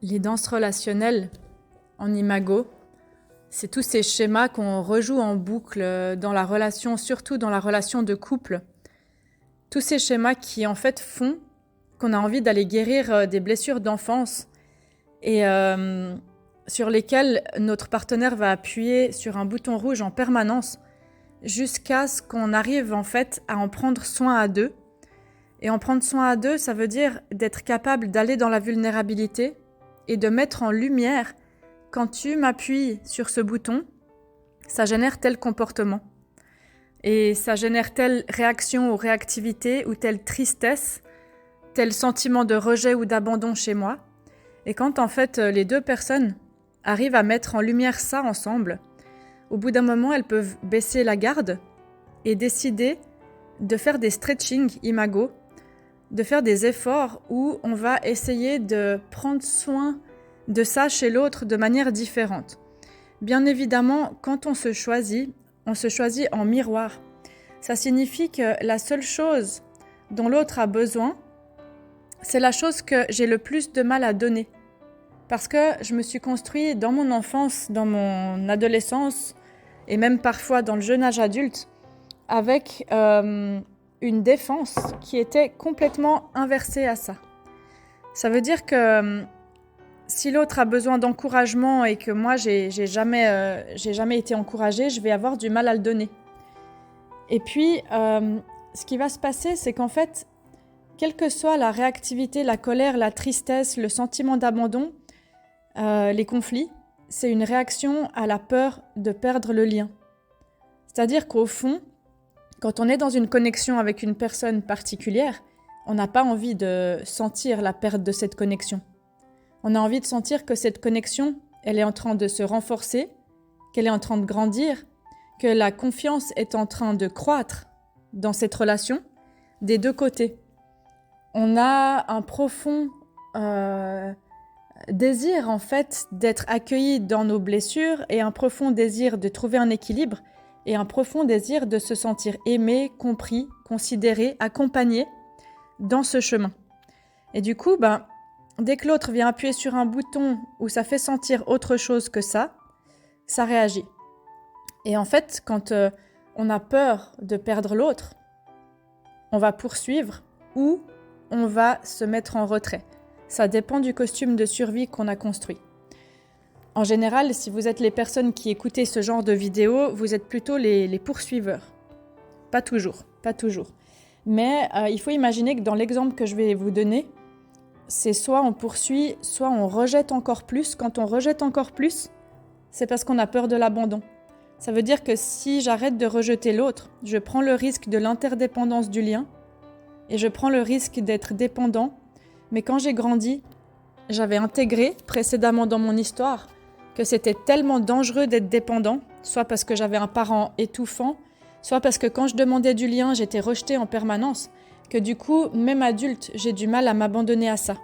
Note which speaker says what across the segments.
Speaker 1: Les danses relationnelles en imago, c'est tous ces schémas qu'on rejoue en boucle dans la relation, surtout dans la relation de couple. Tous ces schémas qui en fait font qu'on a envie d'aller guérir des blessures d'enfance et sur lesquelles notre partenaire va appuyer sur un bouton rouge en permanence jusqu'à ce qu'on arrive en fait à en prendre soin à deux. Et en prendre soin à deux, ça veut dire d'être capable d'aller dans la vulnérabilité et de mettre en lumière, quand tu m'appuies sur ce bouton, ça génère tel comportement. Et ça génère telle réaction ou réactivité ou telle tristesse, tel sentiment de rejet ou d'abandon chez moi. Et quand en fait les deux personnes arrivent à mettre en lumière ça ensemble, au bout d'un moment, elles peuvent baisser la garde et décider de faire des stretching imago, de faire des efforts où on va essayer de prendre soin de ça chez l'autre de manière différente. Bien évidemment, quand on se choisit en miroir. Ça signifie que la seule chose dont l'autre a besoin, c'est la chose que j'ai le plus de mal à donner. Parce que je me suis construit dans mon enfance, dans mon adolescence et même parfois dans le jeune âge adulte avec une défense qui était complètement inversée à ça. Ça veut dire que si l'autre a besoin d'encouragement et que moi j'ai jamais été encouragée, je vais avoir du mal à le donner. Et puis, ce qui va se passer, c'est qu'en fait, quelle que soit la réactivité, la colère, la tristesse, le sentiment d'abandon, les conflits, c'est une réaction à la peur de perdre le lien. C'est-à-dire qu'au fond, quand on est dans une connexion avec une personne particulière, on n'a pas envie de sentir la perte de cette connexion. On a envie de sentir que cette connexion, elle est en train de se renforcer, qu'elle est en train de grandir, que la confiance est en train de croître dans cette relation des deux côtés. On a un profond désir en fait d'être accueilli dans nos blessures et un profond désir de trouver un équilibre et un profond désir de se sentir aimé, compris, considéré, accompagné dans ce chemin. Et du coup, dès que l'autre vient appuyer sur un bouton où ça fait sentir autre chose que ça réagit. Et en fait, quand on a peur de perdre l'autre, on va poursuivre ou on va se mettre en retrait. Ça dépend du costume de survie qu'on a construit. En général, si vous êtes les personnes qui écoutez ce genre de vidéos, vous êtes plutôt les poursuiveurs. Pas toujours. Mais il faut imaginer que dans l'exemple que je vais vous donner, c'est soit on poursuit, soit on rejette encore plus. Quand on rejette encore plus, c'est parce qu'on a peur de l'abandon. Ça veut dire que si j'arrête de rejeter l'autre, je prends le risque de l'interdépendance du lien et je prends le risque d'être dépendant. Mais quand j'ai grandi, j'avais intégré précédemment dans mon histoire que c'était tellement dangereux d'être dépendant, soit parce que j'avais un parent étouffant, soit parce que quand je demandais du lien, j'étais rejetée en permanence, que du coup, même adulte, j'ai du mal à m'abandonner à ça.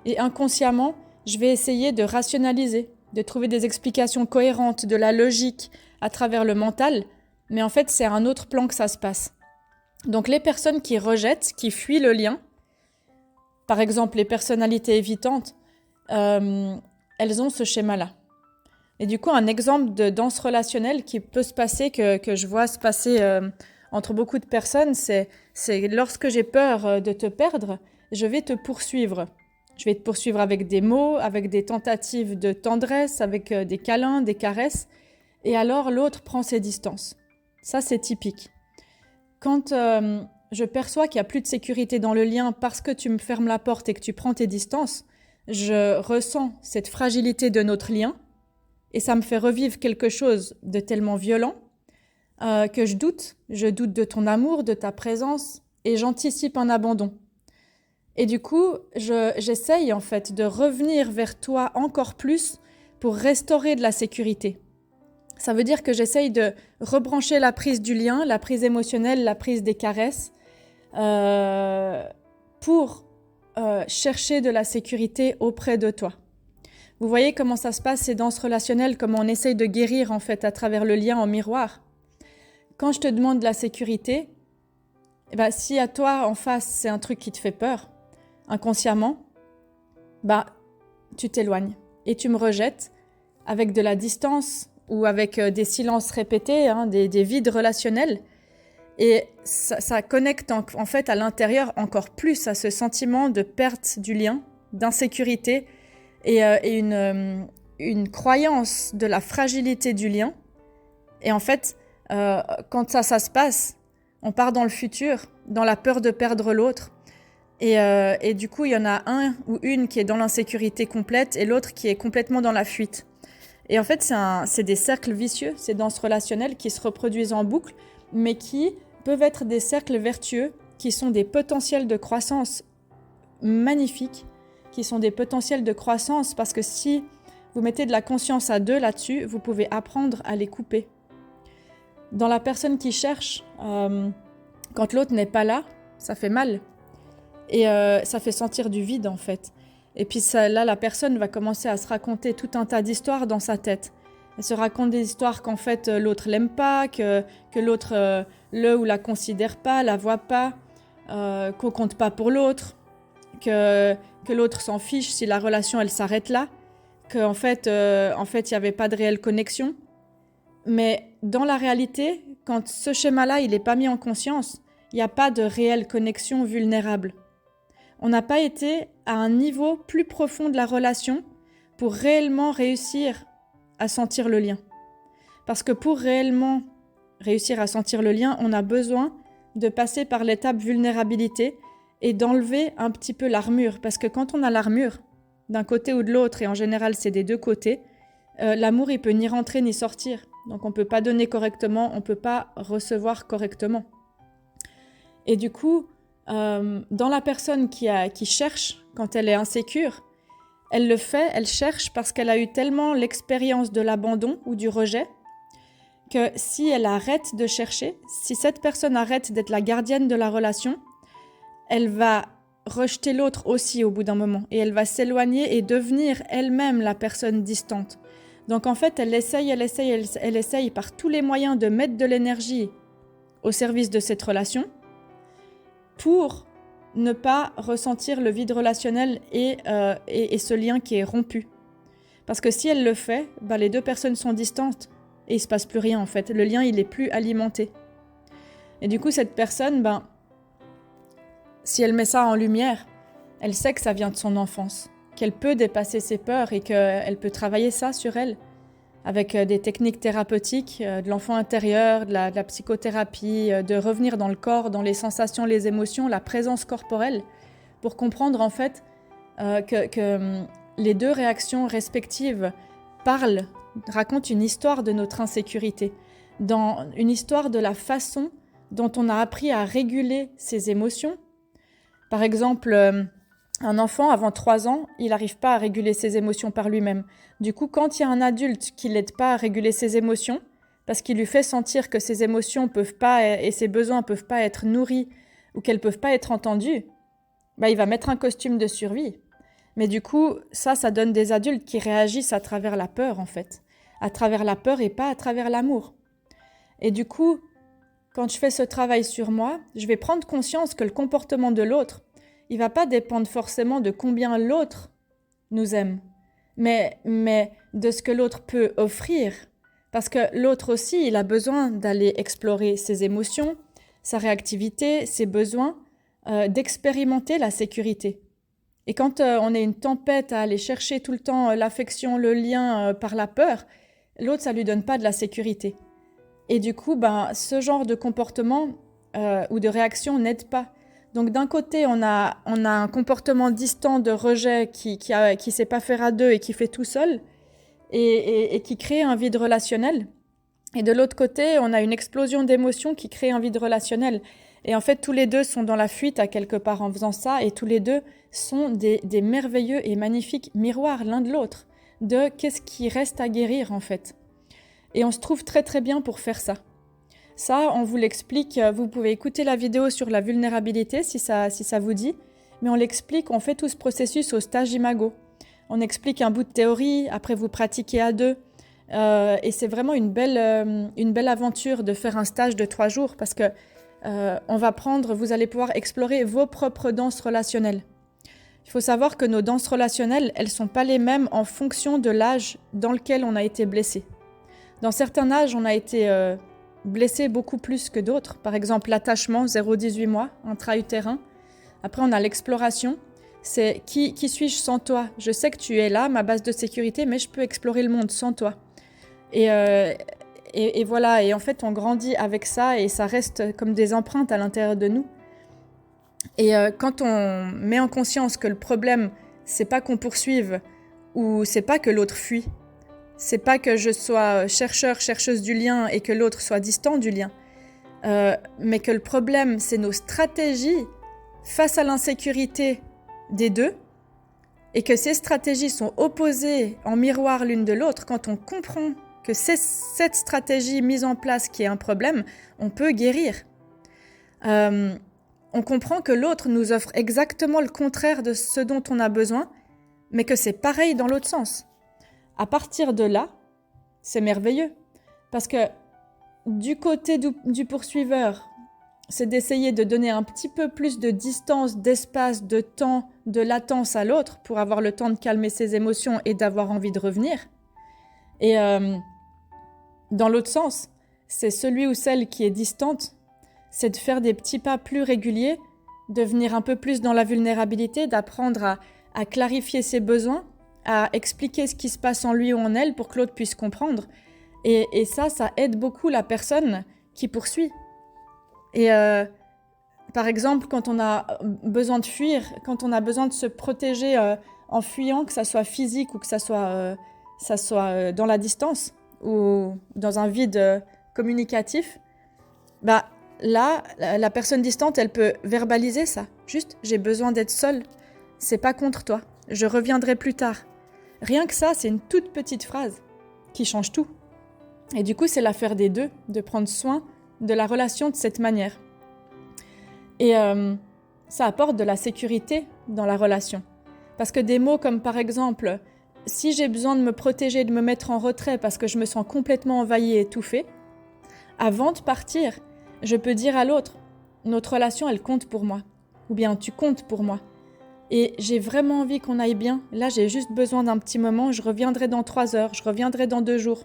Speaker 1: Et inconsciemment, je vais essayer de rationaliser, de trouver des explications cohérentes, de la logique à travers le mental, mais en fait, c'est à un autre plan que ça se passe. Donc les personnes qui rejettent, qui fuient le lien, par exemple les personnalités évitantes, elles ont ce schéma-là. Et du coup, un exemple de danse relationnelle qui peut se passer, que je vois se passer entre beaucoup de personnes, c'est lorsque j'ai peur de te perdre, je vais te poursuivre. Je vais te poursuivre avec des mots, avec des tentatives de tendresse, avec des câlins, des caresses. Et alors, l'autre prend ses distances. Ça, c'est typique. Quand je perçois qu'il n'y a plus de sécurité dans le lien parce que tu me fermes la porte et que tu prends tes distances, je ressens cette fragilité de notre lien et ça me fait revivre quelque chose de tellement violent que je doute de ton amour, de ta présence et j'anticipe un abandon. Et du coup, j'essaye en fait de revenir vers toi encore plus pour restaurer de la sécurité. Ça veut dire que j'essaye de rebrancher la prise du lien, la prise émotionnelle, la prise des caresses pour chercher de la sécurité auprès de toi. Vous voyez comment ça se passe, ces danses relationnelles, comment on essaye de guérir en fait à travers le lien en miroir. Quand je te demande de la sécurité, si à toi en face c'est un truc qui te fait peur, inconsciemment, tu t'éloignes et tu me rejettes avec de la distance ou avec des silences répétés, hein, des vides relationnels. Et ça connecte en fait à l'intérieur encore plus à ce sentiment de perte du lien, d'insécurité et une croyance de la fragilité du lien. Et en fait, quand ça se passe, on part dans le futur, dans la peur de perdre l'autre. Et du coup, il y en a un ou une qui est dans l'insécurité complète et l'autre qui est complètement dans la fuite. Et en fait, c'est des cercles vicieux, ces danses relationnelles qui se reproduisent en boucle, mais qui peuvent être des cercles vertueux, qui sont des potentiels de croissance magnifiques, qui sont des potentiels de croissance parce que si vous mettez de la conscience à deux là-dessus, vous pouvez apprendre à les couper. Dans la personne qui cherche, quand l'autre n'est pas là, ça fait mal. Et ça fait sentir du vide en fait. Et puis là, la personne va commencer à se raconter tout un tas d'histoires dans sa tête. Elle se raconte des histoires qu'en fait l'autre l'aime pas, que l'autre le ou la considère pas, la voit pas, qu'on compte pas pour l'autre, que l'autre s'en fiche si la relation elle s'arrête là, qu'en fait il y avait pas de réelle connexion. Mais dans la réalité, quand ce schéma-là il est pas mis en conscience, il n'y a pas de réelle connexion vulnérable. On n'a pas été à un niveau plus profond de la relation pour réellement réussir à sentir le lien. Parce que pour réellement réussir à sentir le lien, on a besoin de passer par l'étape vulnérabilité et d'enlever un petit peu l'armure. Parce que quand on a l'armure, d'un côté ou de l'autre, et en général c'est des deux côtés, l'amour il peut ni rentrer ni sortir. Donc on ne peut pas donner correctement, on ne peut pas recevoir correctement. Et du coup, dans la personne qui cherche, quand elle est insécure, elle cherche parce qu'elle a eu tellement l'expérience de l'abandon ou du rejet que si elle arrête de chercher, si cette personne arrête d'être la gardienne de la relation, elle va rejeter l'autre aussi au bout d'un moment et elle va s'éloigner et devenir elle-même la personne distante. Donc en fait, elle essaye par tous les moyens de mettre de l'énergie au service de cette relation pour ne pas ressentir le vide relationnel et ce lien qui est rompu. Parce que si elle le fait, les deux personnes sont distantes et il ne se passe plus rien en fait. Le lien, il n'est plus alimenté. Et du coup, cette personne, si elle met ça en lumière, elle sait que ça vient de son enfance, qu'elle peut dépasser ses peurs et qu'elle peut travailler ça sur elle avec des techniques thérapeutiques, de l'enfant intérieur, de la psychothérapie, de revenir dans le corps, dans les sensations, les émotions, la présence corporelle, pour comprendre en fait que les deux réactions respectives racontent une histoire de notre insécurité, une histoire de la façon dont on a appris à réguler ses émotions. Par exemple, un enfant, avant 3 ans, il n'arrive pas à réguler ses émotions par lui-même. Du coup, quand il y a un adulte qui ne l'aide pas à réguler ses émotions, parce qu'il lui fait sentir que ses émotions peuvent pas et ses besoins ne peuvent pas être nourris ou qu'elles ne peuvent pas être entendues, il va mettre un costume de survie. Mais du coup, ça donne des adultes qui réagissent à travers la peur, en fait. À travers la peur et pas à travers l'amour. Et du coup, quand je fais ce travail sur moi, je vais prendre conscience que le comportement de l'autre, il ne va pas dépendre forcément de combien l'autre nous aime, mais de ce que l'autre peut offrir. Parce que l'autre aussi, il a besoin d'aller explorer ses émotions, sa réactivité, ses besoins, d'expérimenter la sécurité. Et quand on est une tempête à aller chercher tout le temps l'affection, le lien par la peur, l'autre, ça ne lui donne pas de la sécurité. Et du coup, ce genre de comportement ou de réaction n'aide pas. Donc d'un côté, on a un comportement distant de rejet qui sait pas faire à deux et qui fait tout seul et qui crée un vide relationnel. Et de l'autre côté, on a une explosion d'émotions qui crée un vide relationnel. Et en fait, tous les deux sont dans la fuite à quelque part en faisant ça et tous les deux sont des merveilleux et magnifiques miroirs l'un de l'autre de qu'est-ce qui reste à guérir en fait. Et on se trouve très très bien pour faire ça. Ça, on vous l'explique, vous pouvez écouter la vidéo sur la vulnérabilité si ça vous dit, mais on l'explique, on fait tout ce processus au stage Imago. On explique un bout de théorie, après vous pratiquez à deux, et c'est vraiment une belle aventure de faire un stage de 3 jours parce que vous allez pouvoir explorer vos propres danses relationnelles. Il faut savoir que nos danses relationnelles, elles ne sont pas les mêmes en fonction de l'âge dans lequel on a été blessé. Dans certains âges, on a été blessé beaucoup plus que d'autres. Par exemple, l'attachement, 0-18 mois, intra-utérin. Après, on a l'exploration. C'est qui suis-je sans toi? Je sais que tu es là, ma base de sécurité, mais je peux explorer le monde sans toi. Et voilà, et en fait, on grandit avec ça et ça reste comme des empreintes à l'intérieur de nous. Et quand on met en conscience que le problème, c'est pas qu'on poursuive ou c'est pas que l'autre fuit, c'est pas que je sois chercheur, chercheuse du lien et que l'autre soit distant du lien, mais que le problème, c'est nos stratégies face à l'insécurité des deux et que ces stratégies sont opposées en miroir l'une de l'autre. Quand on comprend que c'est cette stratégie mise en place qui est un problème, on peut guérir. On comprend que l'autre nous offre exactement le contraire de ce dont on a besoin, mais que c'est pareil dans l'autre sens. À partir de là, c'est merveilleux, parce que du côté du poursuiveur, c'est d'essayer de donner un petit peu plus de distance, d'espace, de temps, de latence à l'autre pour avoir le temps de calmer ses émotions et d'avoir envie de revenir. Et dans l'autre sens, c'est celui ou celle qui est distante, c'est de faire des petits pas plus réguliers, de venir un peu plus dans la vulnérabilité, d'apprendre à clarifier ses besoins, à expliquer ce qui se passe en lui ou en elle pour que l'autre puisse comprendre. Et ça aide beaucoup la personne qui poursuit. Et par exemple, quand on a besoin de fuir, quand on a besoin de se protéger en fuyant, que ça soit physique ou que ça soit dans la distance ou dans un vide communicatif, bah là, la personne distante, elle peut verbaliser ça. Juste, j'ai besoin d'être seule. C'est pas contre toi. Je reviendrai plus tard. Rien que ça, c'est une toute petite phrase qui change tout. Et du coup, c'est l'affaire des deux, de prendre soin de la relation de cette manière. Et ça apporte de la sécurité dans la relation. Parce que des mots comme par exemple, si j'ai besoin de me protéger, de me mettre en retrait parce que je me sens complètement envahie et étouffée, avant de partir, je peux dire à l'autre, notre relation, elle compte pour moi. Ou bien, tu comptes pour moi. Et j'ai vraiment envie qu'on aille bien. Là, j'ai juste besoin d'un petit moment. Je reviendrai dans 3 heures. Je reviendrai dans 2 jours.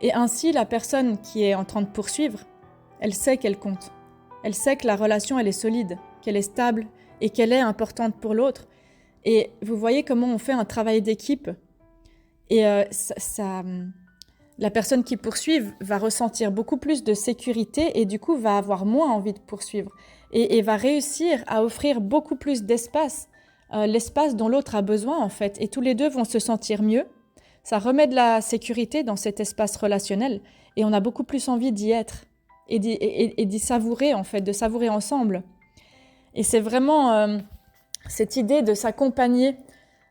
Speaker 1: Et ainsi, la personne qui est en train de poursuivre, elle sait qu'elle compte. Elle sait que la relation, elle est solide, qu'elle est stable et qu'elle est importante pour l'autre. Et vous voyez comment on fait un travail d'équipe. Et la personne qui poursuit va ressentir beaucoup plus de sécurité et du coup va avoir moins envie de poursuivre et va réussir à offrir beaucoup plus d'espace, l'espace dont l'autre a besoin en fait. Et tous les deux vont se sentir mieux. Ça remet de la sécurité dans cet espace relationnel et on a beaucoup plus envie d'y être et d'y savourer en fait, de savourer ensemble. Et c'est vraiment cette idée de s'accompagner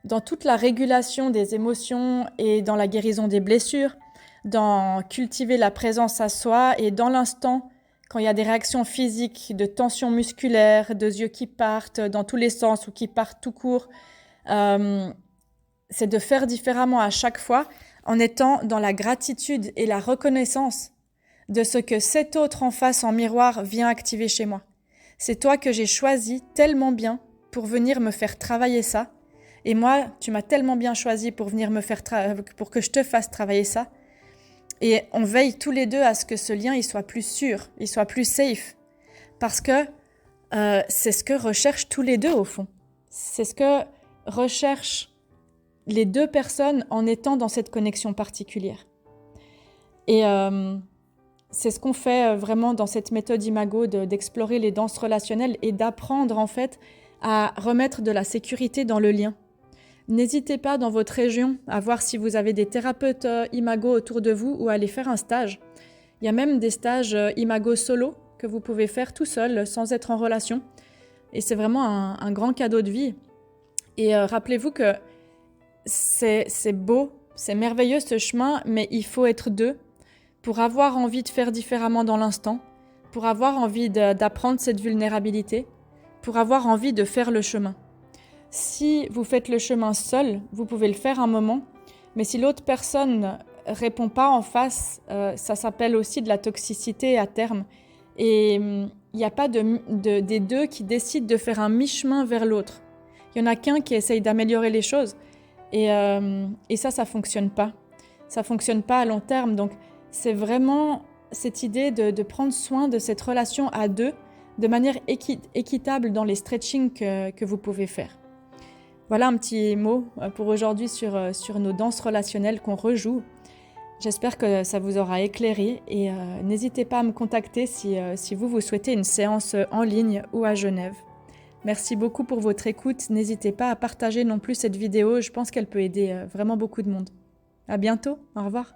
Speaker 1: dans toute la régulation des émotions et dans la guérison des blessures, dans cultiver la présence à soi et dans l'instant, quand il y a des réactions physiques, de tensions musculaires, de yeux qui partent dans tous les sens ou qui partent tout court, c'est de faire différemment à chaque fois en étant dans la gratitude et la reconnaissance de ce que cet autre en face en miroir vient activer chez moi. C'est toi que j'ai choisi tellement bien pour venir me faire travailler ça. Et moi, tu m'as tellement bien choisi pour venir pour que je te fasse travailler ça. Et on veille tous les deux à ce que ce lien il soit plus sûr, il soit plus safe. Parce que c'est ce que recherchent tous les deux au fond. C'est ce que recherchent les deux personnes en étant dans cette connexion particulière. Et c'est ce qu'on fait vraiment dans cette méthode Imago d'explorer les danses relationnelles et d'apprendre en fait à remettre de la sécurité dans le lien. N'hésitez pas dans votre région à voir si vous avez des thérapeutes Imago autour de vous ou à aller faire un stage. Il y a même des stages Imago solo que vous pouvez faire tout seul sans être en relation. Et c'est vraiment un grand cadeau de vie. Et rappelez-vous que c'est beau, c'est merveilleux ce chemin, mais il faut être deux pour avoir envie de faire différemment dans l'instant, pour avoir envie d'apprendre cette vulnérabilité, pour avoir envie de faire le chemin. Si vous faites le chemin seul, vous pouvez le faire un moment, mais si l'autre personne ne répond pas en face, ça s'appelle aussi de la toxicité à terme. Et il n'y a pas des deux qui décident de faire un mi-chemin vers l'autre. Il y en a qu'un qui essaye d'améliorer les choses. Et ça fonctionne pas. Ça fonctionne pas à long terme. Donc, c'est vraiment cette idée de prendre soin de cette relation à deux de manière équitable dans les stretchings que vous pouvez faire. Voilà un petit mot pour aujourd'hui sur nos danses relationnelles qu'on rejoue. J'espère que ça vous aura éclairé et n'hésitez pas à me contacter si vous souhaitez une séance en ligne ou à Genève. Merci beaucoup pour votre écoute. N'hésitez pas à partager non plus cette vidéo. Je pense qu'elle peut aider vraiment beaucoup de monde. À bientôt. Au revoir.